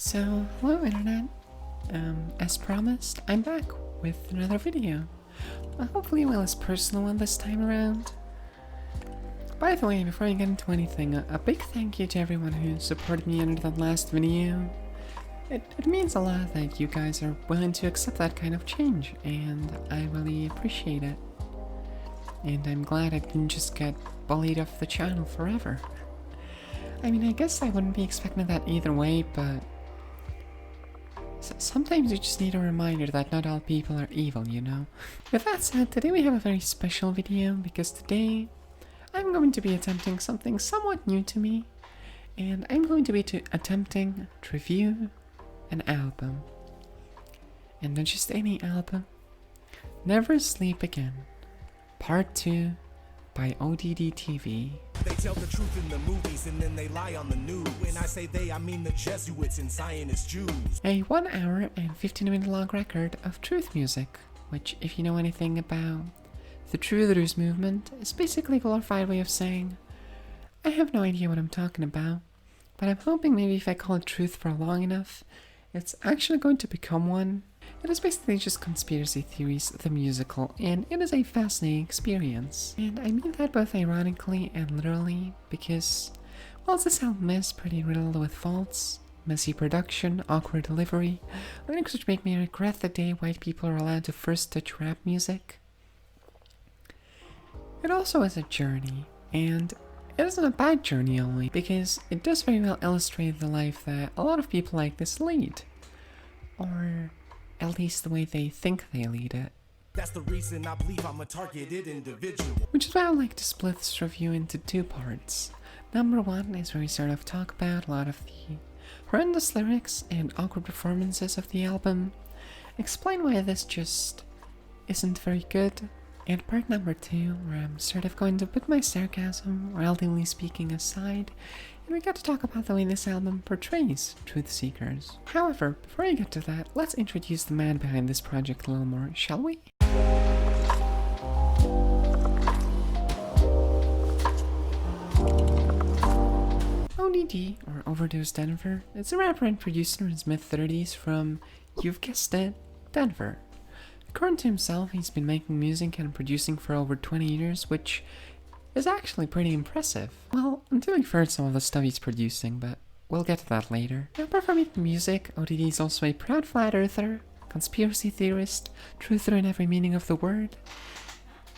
So, hello internet. As promised, I'm back with another video. Hopefully a less personal one this time around. By the way, before I get into anything, a big thank you to everyone who supported me under the last video. It means a lot that you guys are willing to accept that kind of change, and I really appreciate it. And I'm glad I didn't just get bullied off the channel forever. I mean, I guess I wouldn't be expecting that either way, but sometimes you just need a reminder that not all people are evil, you know? With that said, today we have a very special video because today I'm going to be attempting something somewhat new to me, and I'm going to be attempting to review an album. And not just any album. Never Sleep Again, Part 2 by ODD TV. They tell the truth in the movies and then they lie on the news. When I say they, I mean the Jesuits and Zionist Jews. A 1 hour and 15-minute long record of truth music, which, if you know anything about the Truthers movement, is basically a glorified way of saying, I have no idea what I'm talking about, but I'm hoping maybe if I call it truth for long enough, it's actually going to become one. It is basically just Conspiracy Theories, the musical, and it is a fascinating experience. And I mean that both ironically and literally, because whilst this album is pretty riddled with faults, messy production, awkward delivery, lyrics which make me regret the day white people are allowed to first touch rap music, it also is a journey, and it isn't a bad journey only, because it does very well illustrate the life that a lot of people like this lead. Or at least the way they think they lead it. That's the reason I believe I'm a targeted individual. Which is why I would like to split this review into two parts. Number one is where we sort of talk about a lot of the horrendous lyrics and awkward performances of the album, explain why this just isn't very good, and part number two, where I'm sort of going to put my sarcasm, relatively speaking, aside, and we get to talk about the way this album portrays truth seekers. However, before I get to that, let's introduce the man behind this project a little more, shall we? ODD, or Overdose Denver, is a rapper and producer in his mid-30s from, you've guessed it, Denver. According to himself, he's been making music and producing for over 20 years, which is actually pretty impressive. Well, until you've heard some of the stuff he's producing, but we'll get to that later. Now, apart from making music, ODD is also a proud flat earther, conspiracy theorist, truther in every meaning of the word.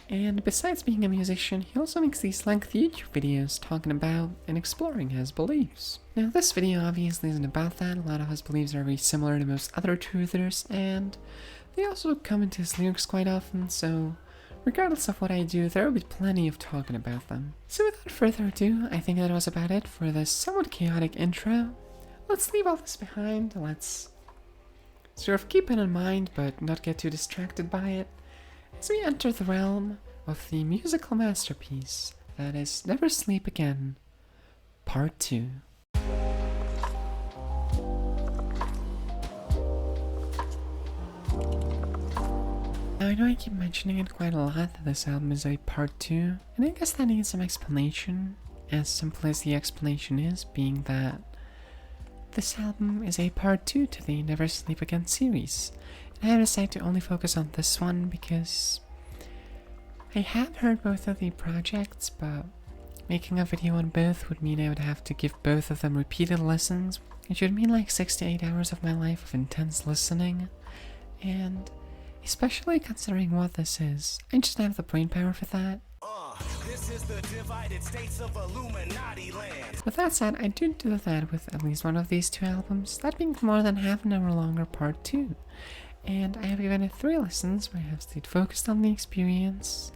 And besides being a musician, he also makes these lengthy YouTube videos talking about and exploring his beliefs. Now, this video obviously isn't about that. A lot of his beliefs are very similar to most other truthers, and they also come into his lyrics quite often, so regardless of what I do, there will be plenty of talking about them. So without further ado, I think that was about it for this somewhat chaotic intro. Let's leave all this behind, let's sort of keep it in mind but not get too distracted by it, as we enter the realm of the musical masterpiece that is Never Sleep Again, Part 2. Now, I know I keep mentioning it quite a lot that this album is a part 2, and I guess that needs some explanation, as simple as the explanation is, being that this album is a part 2 to the Never Sleep Again series, and I decided to only focus on this one because I have heard both of the projects, but making a video on both would mean I would have to give both of them repeated listens, which would mean like 6 to 8 hours of my life of intense listening, and especially considering what this is, I just don't have the brain power for that. This is the divided states of Illuminati land. With that said, I do that with at least one of these two albums, that being more than half an hour longer part 2. And I have given it 3 listens where I have stayed focused on the experience.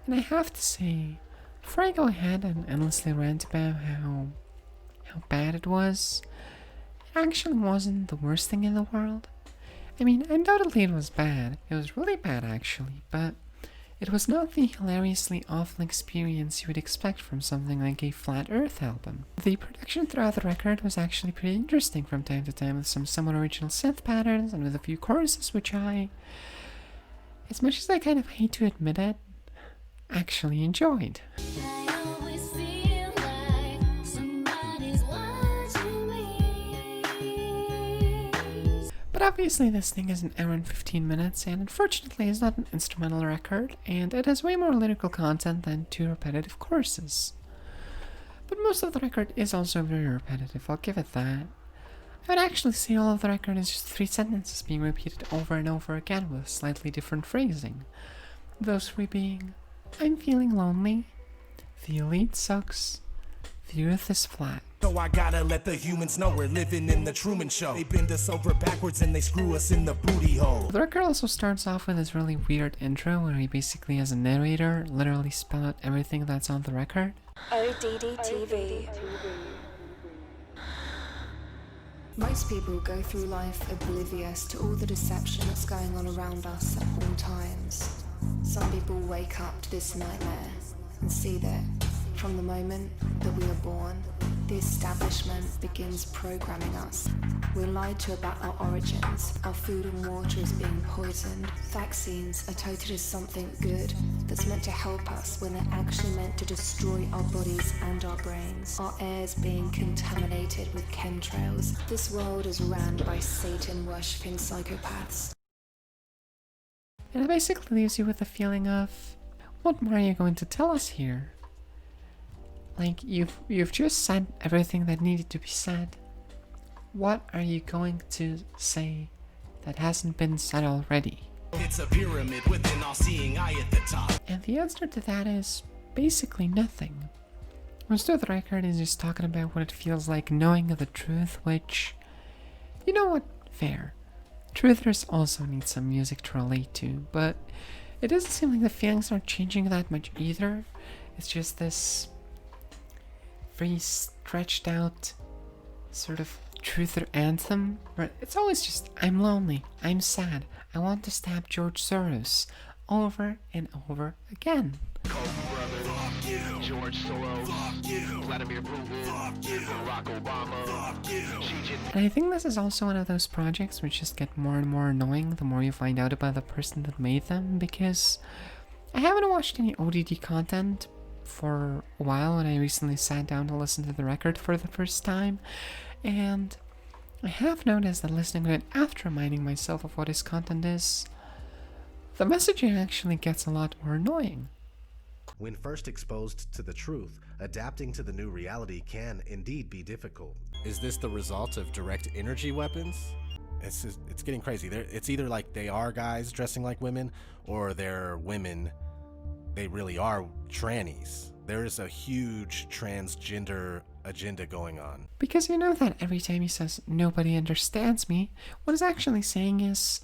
And I have to say, before I go ahead and endlessly rant about how bad it was, it actually wasn't the worst thing in the world. I mean, undoubtedly it was bad. It was really bad actually, but it was not the hilariously awful experience you would expect from something like a Flat Earth album. The production throughout the record was actually pretty interesting from time to time, with some somewhat original synth patterns and with a few choruses which I, as much as I kind of hate to admit it, actually enjoyed. I always feel like somebody's watching me. But obviously this thing is an hour and 15 minutes, and unfortunately is not an instrumental record, and it has way more lyrical content than 2 repetitive choruses. But most of the record is also very repetitive, I'll give it that. I would actually say all of the record is just 3 sentences being repeated over and over again with slightly different phrasing. Those 3 being, I'm feeling lonely, the elite sucks, the earth is flat. So I gotta let the humans know we're living in the Truman Show. They bend us over backwards and they screw us in the booty hole. The record also starts off with this really weird intro where he basically has a narrator literally spell out everything that's on the record. ODD-TV. Most people go through life oblivious to all the deception that's going on around us at all times. Some people wake up to this nightmare and see that from the moment that we are born, the establishment begins programming us. We're lied to about our origins. Our food and water is being poisoned. Vaccines are touted as something good that's meant to help us when they're actually meant to destroy our bodies and our brains. Our air's being contaminated with chemtrails. This world is ran by Satan-worshipping psychopaths. And it basically leaves you with a feeling of, what more are you going to tell us here? Like, you've just said everything that needed to be said. What are you going to say that hasn't been said already? It's a pyramid with an all-seeing eye at the top. And the answer to that is basically nothing. Most of the record is just talking about what it feels like knowing the truth, which, you know what, fair. Truthers also need some music to relate to, but it doesn't seem like the feelings aren't changing that much either. It's just this very stretched out sort of truther anthem where it's always just, I'm lonely, I'm sad, I want to stab George Soros, over and over again. Fuck you. George Soros, Fuck you. Vladimir Putin, Fuck you. Barack Obama, Fuck you. Xi Jinping. And I think this is also one of those projects which just get more and more annoying the more you find out about the person that made them, because I haven't watched any ODD content for a while when I recently sat down to listen to the record for the first time, and I have noticed that listening to it after reminding myself of what his content is, the messaging actually gets a lot more annoying. When first exposed to the truth, adapting to the new reality can indeed be difficult. Is this the result of direct energy weapons? It's getting crazy. It's either like they are guys dressing like women, or they're women. They really are trannies. There is a huge transgender agenda going on. Because you know that every time he says, nobody understands me, what he's actually saying is,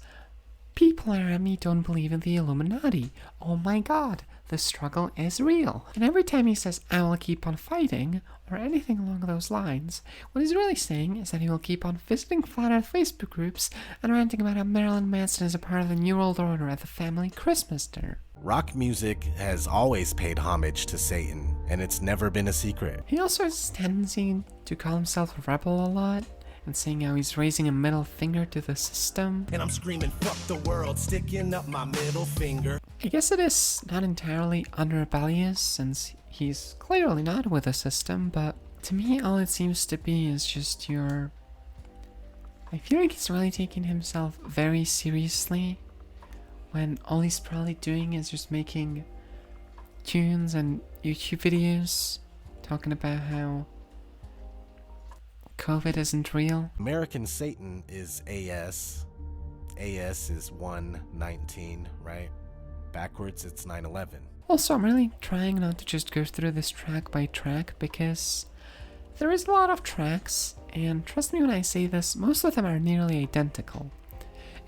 people around me don't believe in the Illuminati. Oh my god, the struggle is real. And every time he says, I will keep on fighting, or anything along those lines, what he's really saying is that he will keep on visiting flat earth Facebook groups and ranting about how Marilyn Manson is a part of the New World Order at the family Christmas dinner. Rock music has always paid homage to Satan, and it's never been a secret. He also has this tendency to call himself a rebel a lot, and saying how he's raising a middle finger to the system. And I'm screaming, fuck the world, sticking up my middle finger. I guess it is not entirely unrebellious, since he's clearly not with the system, but to me all it seems to be is just your... I feel like he's really taking himself very seriously, when all he's probably doing is just making tunes and YouTube videos talking about how COVID isn't real. American Satan is AS. AS is 119, right? Backwards, it's 9/11. Also, I'm really trying not to just go through this track by track, because there is a lot of tracks, and trust me when I say this, most of them are nearly identical.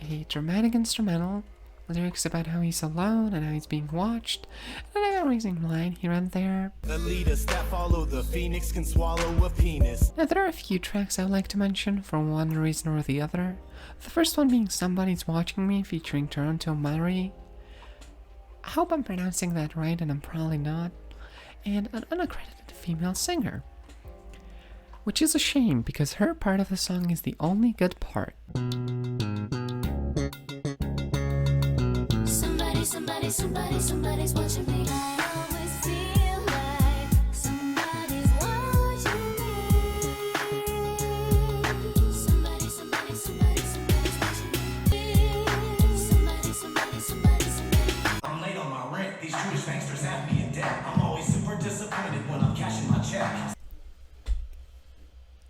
A dramatic instrumental, lyrics about how he's alone and how he's being watched, and an amazing line here and there. The leaders that follow the phoenix can swallow a penis. Now, there are a few tracks I would like to mention for one reason or the other. The first one being Somebody's Watching Me, featuring Toronto Mallory. I hope I'm pronouncing that right, and I'm probably not. And an unaccredited female singer. Which is a shame, because her part of the song is the only good part. Somebody's watching me. I always feel like somebody's watching me. Somebody's watching me.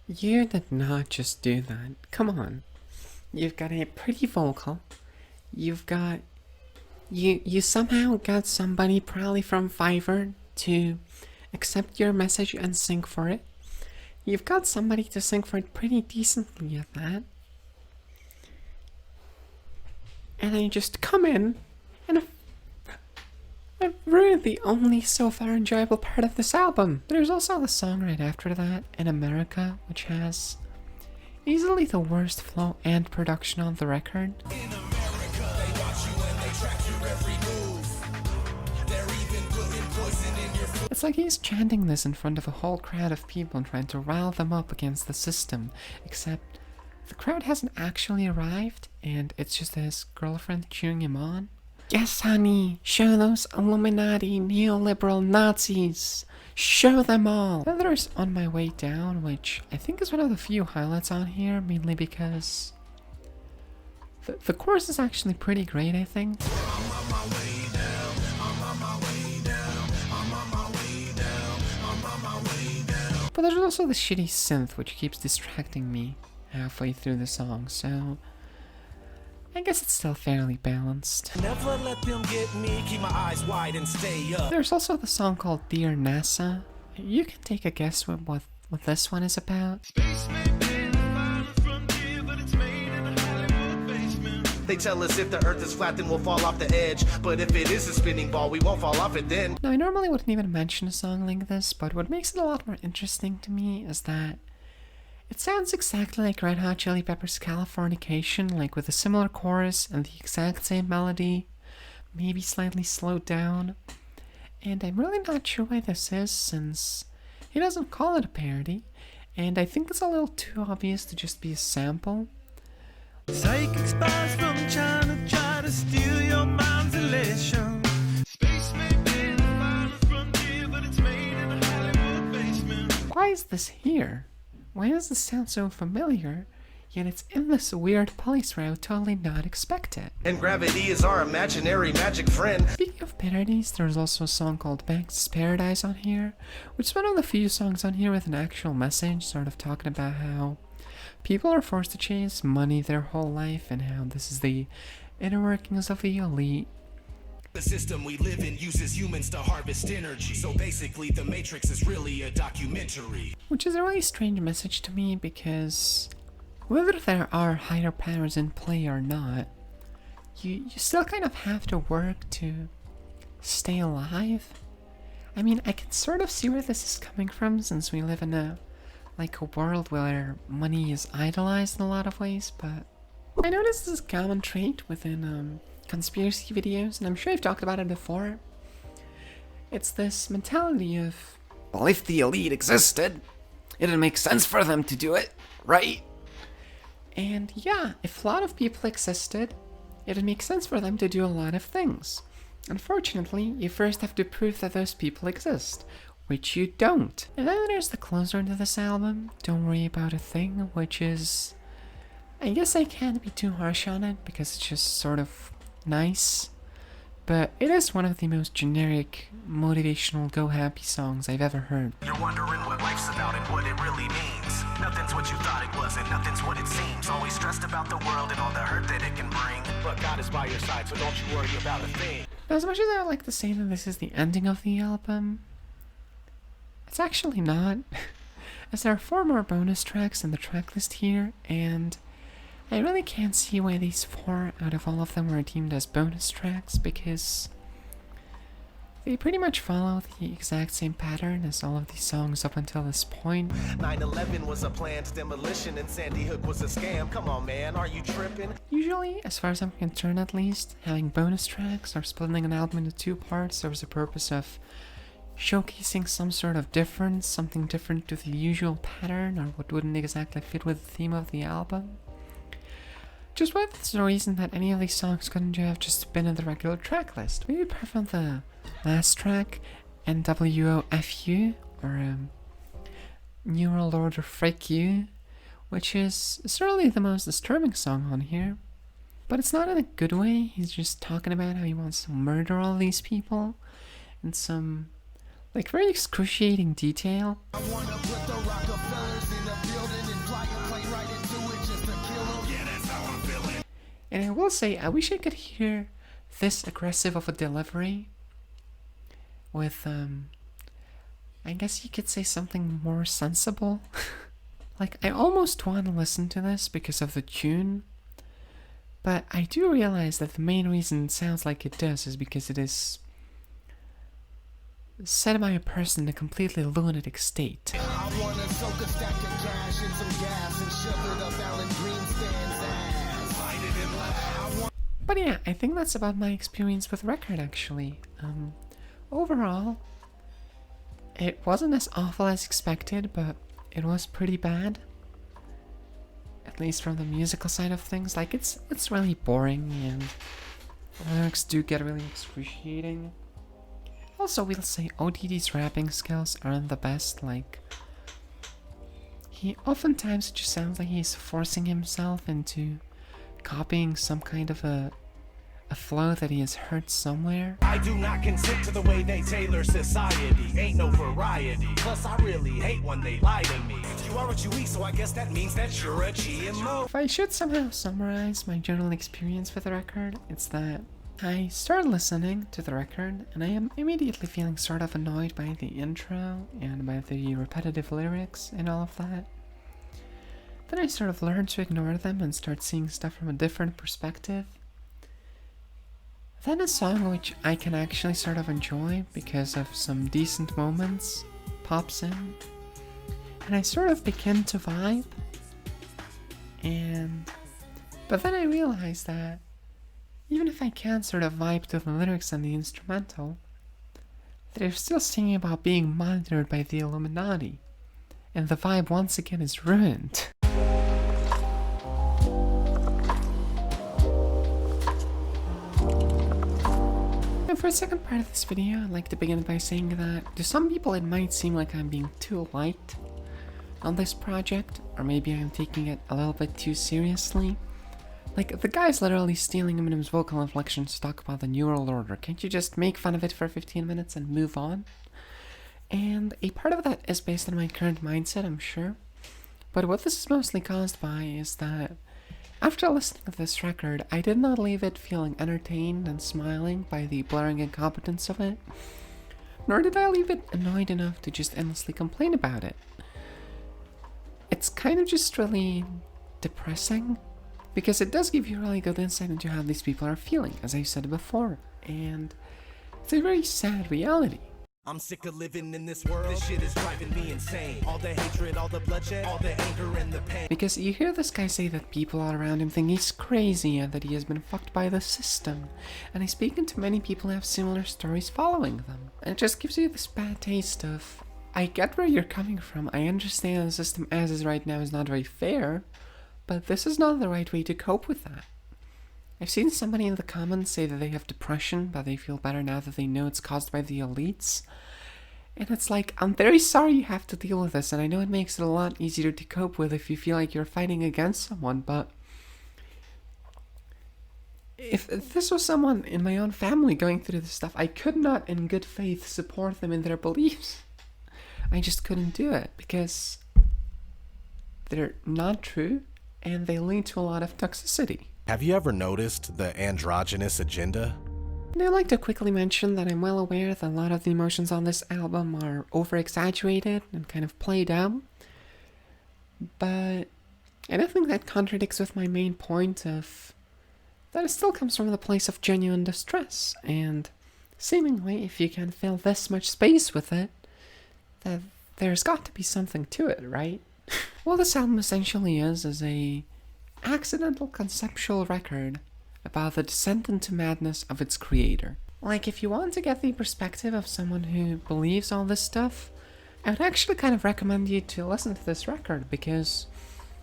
You did not just do that. Come on. You've got a pretty vocal. You've got... You somehow got somebody probably from Fiverr to accept your message and sing for it. You've got somebody to sing for it pretty decently at that. And then you just come in and I've ruined the only so far enjoyable part of this album. There's also the song right after that, In America, which has easily the worst flow and production on the record. It's like he's chanting this in front of a whole crowd of people and trying to rile them up against the system, except the crowd hasn't actually arrived and it's just his girlfriend cheering him on. Yes, honey, show those Illuminati neoliberal Nazis. Show them all. Then there's On My Way Down, which I think is one of the few highlights on here, mainly because the chorus is actually pretty great, I think. But there's also the shitty synth, which keeps distracting me halfway through the song, so I guess it's still fairly balanced. Never let them get me, keep my eyes wide and stay up. There's also the song called Dear NASA. You can take a guess what this one is about. They tell us if the earth is flat then we'll fall off the edge, but if it is a spinning ball we won't fall off it then. Now I normally wouldn't even mention a song like this, but what makes it a lot more interesting to me is that it sounds exactly like Red Hot Chili Peppers' Californication, like with a similar chorus and the exact same melody, maybe slightly slowed down. And I'm really not sure why this is, since he doesn't call it a parody, and I think it's a little too obvious to just be a sample. Psychic spies from China try to steal your mind's elation. Space may be the farthest frontier, but it's made in a Hollywood basement. Why is this here? Why does this sound so familiar, yet it's in this weird place where I would totally not expect it? And gravity is our imaginary magic friend. Speaking of parodies, there's also a song called Banks' Paradise on here, which is one of the few songs on here with an actual message, sort of talking about how people are forced to chase money their whole life and how this is the inner workings of the elite. The system we live in uses humans to harvest energy. So basically the Matrix is really a documentary. Which is a really strange message to me because whether there are higher powers in play or not, you still kind of have to work to stay alive. I mean, I can sort of see where this is coming from since we live in a world where money is idolized in a lot of ways, but I noticed this common trait within conspiracy videos, and I'm sure I've talked about it before. It's this mentality of, well, if the elite existed, it'd make sense for them to do it, right? And yeah, if a lot of people existed, it'd make sense for them to do a lot of things. Unfortunately, you first have to prove that those people exist, which you don't. And then there's the closer to this album, Don't Worry About a Thing, which is, I guess I can't be too harsh on it because it's just sort of nice, but it is one of the most generic motivational go happy songs I've ever heard. You're wondering what life's about and what it really means. Nothing's what you thought it was and nothing's what it seems. Always stressed about the world and all the hurt that it can bring. But God is by your side, so don't you worry about a thing. Now, as much as I would like to say that this is the ending of the album, it's actually not, as there are 4 more bonus tracks in the tracklist here, and I really can't see why these 4 out of all of them were deemed as bonus tracks, because they pretty much follow the exact same pattern as all of these songs up until this point. 9/11 was a planned demolition and Sandy Hook was a scam. Come on, man, are you tripping? Usually, as far as I'm concerned at least, having bonus tracks or splitting an album into 2 parts serves the purpose of showcasing some sort of difference, something different to the usual pattern, or what wouldn't exactly fit with the theme of the album. Just what is the reason that any of these songs couldn't have just been in the regular track list? Maybe apart from the last track, NWOFU, or New World Order Freak You, which is certainly the most disturbing song on here. But it's not in a good way. He's just talking about how he wants to murder all these people in some very excruciating detail. I wanna put the Rockefellers in the building And I will say, I wish I could hear this aggressive of a delivery with, I guess you could say something more sensible. Like, I almost want to listen to this because of the tune, but I do realize that the main reason it sounds like it does is because it is said by a person in a completely lunatic state. I wanna soak a stack of cash in some gas and shove it up Alan Greenstand's ass. Light it and laugh. But yeah, I think that's about my experience with the record, actually. Overall, it wasn't as awful as expected, but it was pretty bad. At least from the musical side of things. Like, it's really boring, and the lyrics do get really excruciating. Also, we'll say ODD's rapping skills aren't the best. Like, he oftentimes just sounds like he's forcing himself into copying some kind of a flow that he has heard somewhere. I do not consent to the way they tailor society. Ain't no variety. Plus, I really hate when they lie to me. You are what you eat, so I guess that means that you're a GMO. If I should somehow summarize my general experience with the record, it's that I started listening to the record and I am immediately feeling sort of annoyed by the intro and by the repetitive lyrics and all of that. Then I sort of learned to ignore them and start seeing stuff from a different perspective. Then a song which I can actually sort of enjoy because of some decent moments pops in, and I sort of begin to vibe. But then I realize that even if I can sort of vibe to the lyrics and the instrumental, they're still singing about being monitored by the Illuminati, and the vibe once again is ruined. And for the second part of this video, I'd like to begin by saying that to some people it might seem like I'm being too light on this project, or maybe I'm taking it a little bit too seriously. Like, the guy's literally stealing Eminem's vocal inflections to talk about the New World Order. Can't you just make fun of it for 15 minutes and move on? And a part of that is based on my current mindset, I'm sure. But what this is mostly caused by is that after listening to this record, I did not leave it feeling entertained and smiling by the blaring incompetence of it, nor did I leave it annoyed enough to just endlessly complain about it. It's kind of just really depressing, because it does give you a really good insight into how these people are feeling, as I said before, and it's a very sad reality. I'm sick of living in this world. This shit is driving me insane. All the hatred, all the bloodshed, all the anger and the pain. Because you hear this guy say that people all around him think he's crazy and that he has been fucked by the system. And he's speaking to many people who have similar stories following them. And it just gives you this bad taste of, I get where you're coming from. I understand the system as is right now is not very fair, but this is not the right way to cope with that. I've seen somebody in the comments say that they have depression, but they feel better now that they know it's caused by the elites. And it's like, I'm very sorry you have to deal with this, and I know it makes it a lot easier to cope with if you feel like you're fighting against someone, but if this was someone in my own family going through this stuff, I could not in good faith support them in their beliefs. I just couldn't do it, because they're not true, and they lead to a lot of toxicity. Have you ever noticed the androgynous agenda? And I'd like to quickly mention that I'm well aware that a lot of the emotions on this album are over-exaggerated and kind of played out, but I don't think that contradicts with my main point of that it still comes from the place of genuine distress, and seemingly if you can fill this much space with it, that there's got to be something to it, right? What this album essentially is a accidental conceptual record about the descent into madness of its creator. Like, if you want to get the perspective of someone who believes all this stuff, I would actually kind of recommend you to listen to this record, because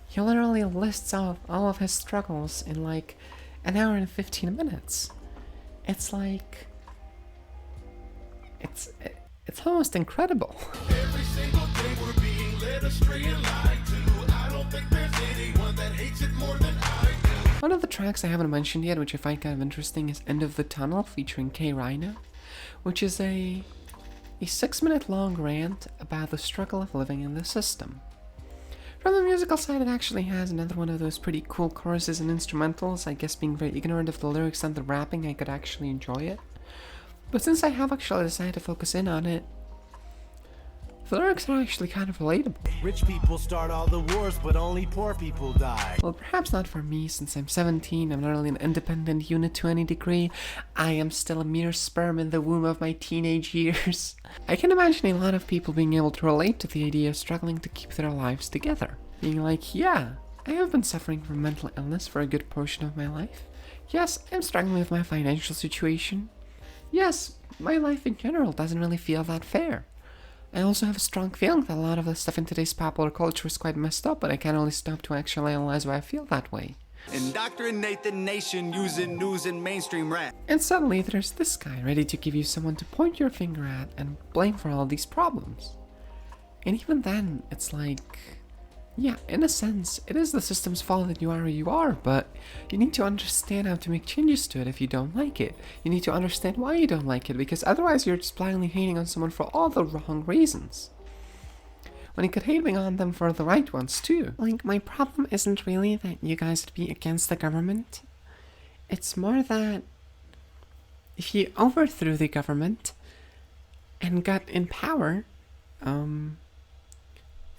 he literally lists out all of his struggles in like an hour and 15 minutes. It's like, it's almost incredible. Every single day we're being led astray and lied to. I don't think there's anyone that hates it more than I do. One of the tracks I haven't mentioned yet, which I find kind of interesting, is End of the Tunnel featuring K Rhino, which is a 6-minute long rant about the struggle of living in the system. From the musical side, it actually has another one of those pretty cool choruses and instrumentals. I guess being very ignorant of the lyrics and the rapping, I could actually enjoy it. But since I have actually decided to focus in on it, the lyrics are actually kind of relatable. Rich people start all the wars, but only poor people die. Well, perhaps not for me, since I'm 17, I'm not really an independent unit to any degree. I am still a mere sperm in the womb of my teenage years. I can imagine a lot of people being able to relate to the idea of struggling to keep their lives together. Being like, yeah, I have been suffering from mental illness for a good portion of my life. Yes, I'm struggling with my financial situation. Yes, my life in general doesn't really feel that fair. I also have a strong feeling that a lot of the stuff in today's popular culture is quite messed up, but I can't really stop to actually analyze why I feel that way. Indoctrinate the nation using news and mainstream rap. And suddenly there's this guy ready to give you someone to point your finger at and blame for all these problems. And even then, it's like, yeah, in a sense, it is the system's fault that you are who you are, but you need to understand how to make changes to it if you don't like it. You need to understand why you don't like it, because otherwise you're just blindly hating on someone for all the wrong reasons. When you could hate on them for the right ones too. Like, my problem isn't really that you guys would be against the government. It's more that if you overthrew the government and got in power,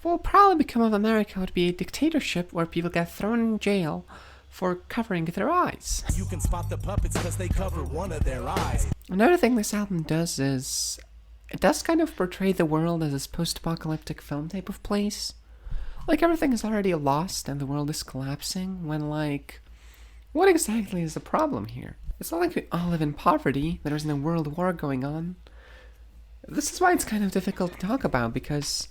what will probably become of America would be a dictatorship where people get thrown in jail for covering their eyes. You can spot the puppets because they cover one of their eyes. Another thing this album does is it does kind of portray the world as this post-apocalyptic film type of place. Like, everything is already lost and the world is collapsing, when, like, what exactly is the problem here? It's not like we all live in poverty, there isn't a world war going on. This is why it's kind of difficult to talk about, because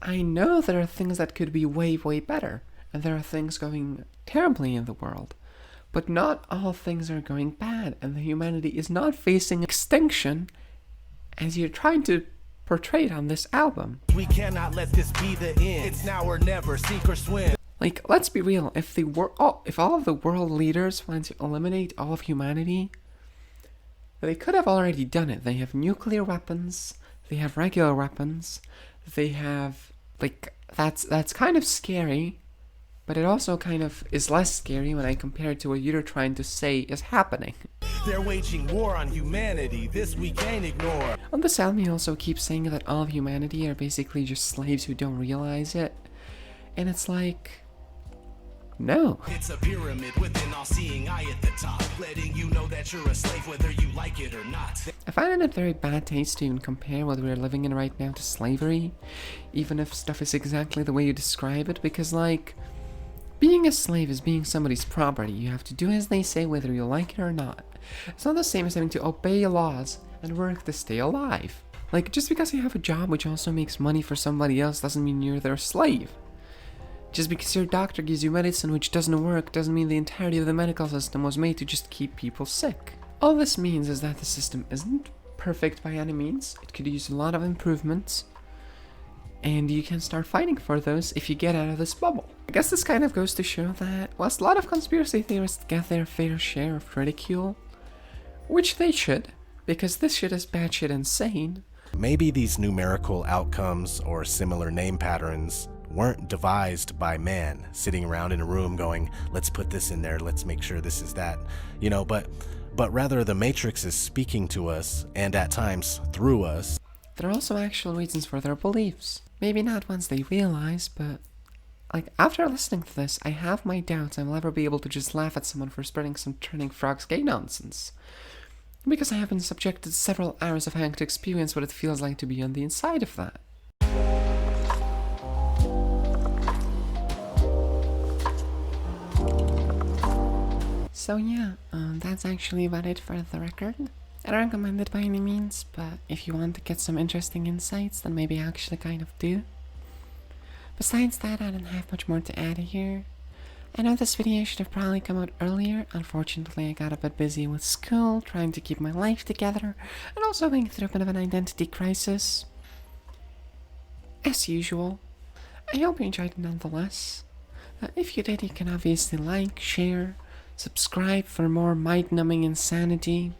I know there are things that could be way, way better, and there are things going terribly in the world, but not all things are going bad, and the humanity is not facing extinction as you're trying to portray it on this album. We cannot let this be the end. It's now or never, sink or swim. Like, let's be real, if all of the world leaders wanted to eliminate all of humanity, they could have already done it. They have nuclear weapons, they have regular weapons, they have, like, that's kind of scary, but it also kind of is less scary when I compare it to what you're trying to say is happening. They're waging war on humanity. This we can't ignore. On this album, he also keeps saying that all of humanity are basically just slaves who don't realize it. And it's like, no. It's a pyramid with an all-seeing eye at the top, letting you know that you're a slave whether you like it or not. I find it very bad taste to even compare what we're living in right now to slavery, even if stuff is exactly the way you describe it, because, like, being a slave is being somebody's property. You have to do as they say whether you like it or not. It's not the same as having to obey laws and work to stay alive. Like, just because you have a job which also makes money for somebody else doesn't mean you're their slave. Just because your doctor gives you medicine which doesn't work doesn't mean the entirety of the medical system was made to just keep people sick. All this means is that the system isn't perfect by any means. It could use a lot of improvements, and you can start fighting for those if you get out of this bubble. I guess this kind of goes to show that whilst a lot of conspiracy theorists get their fair share of ridicule, which they should, because this shit is batshit insane. Maybe these numerical outcomes or similar name patterns weren't devised by man sitting around in a room going, let's put this in there, let's make sure this is that, you know, but rather the Matrix is speaking to us, and at times through us. There are also actual reasons for their beliefs. Maybe not ones they realize, but, like, after listening to this, I have my doubts I will ever be able to just laugh at someone for spreading some turning frogs gay nonsense. Because I have been subjected to several hours of having to experience what it feels like to be on the inside of that. So yeah, that's actually about it for the record. I don't recommend it by any means, but if you want to get some interesting insights, then maybe I actually kind of do. Besides that, I don't have much more to add here. I know this video should have probably come out earlier. Unfortunately, I got a bit busy with school, trying to keep my life together, and also going through a bit of an identity crisis. As usual. I hope you enjoyed it nonetheless. If you did, you can obviously like, share, subscribe for more mind-numbing insanity.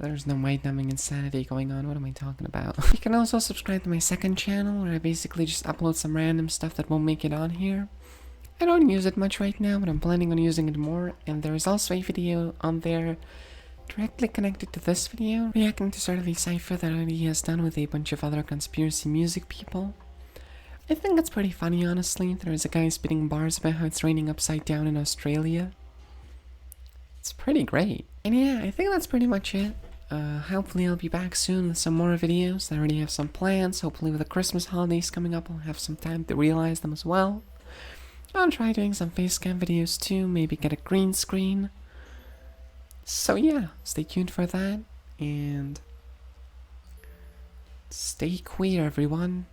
There's no mind-numbing insanity going on. What am I talking about? You can also subscribe to my second channel, where I basically just upload some random stuff that won't make it on here. I don't use it much right now, but I'm planning on using it more. And there is also a video on there directly connected to this video, reacting to sort of the cipher that he has done with a bunch of other conspiracy music people. I think it's pretty funny, honestly. There's a guy spitting bars about how it's raining upside down in Australia. It's pretty great. And yeah, I think that's pretty much it. Hopefully I'll be back soon with some more videos. I already have some plans. Hopefully with the Christmas holidays coming up, I'll have some time to realize them as well. I'll try doing some facecam videos too, maybe get a green screen. So yeah, stay tuned for that, and stay queer, everyone.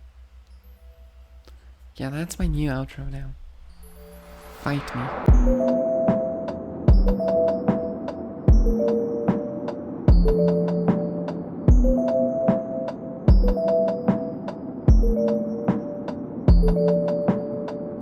Yeah, that's my new outro now. Fight me.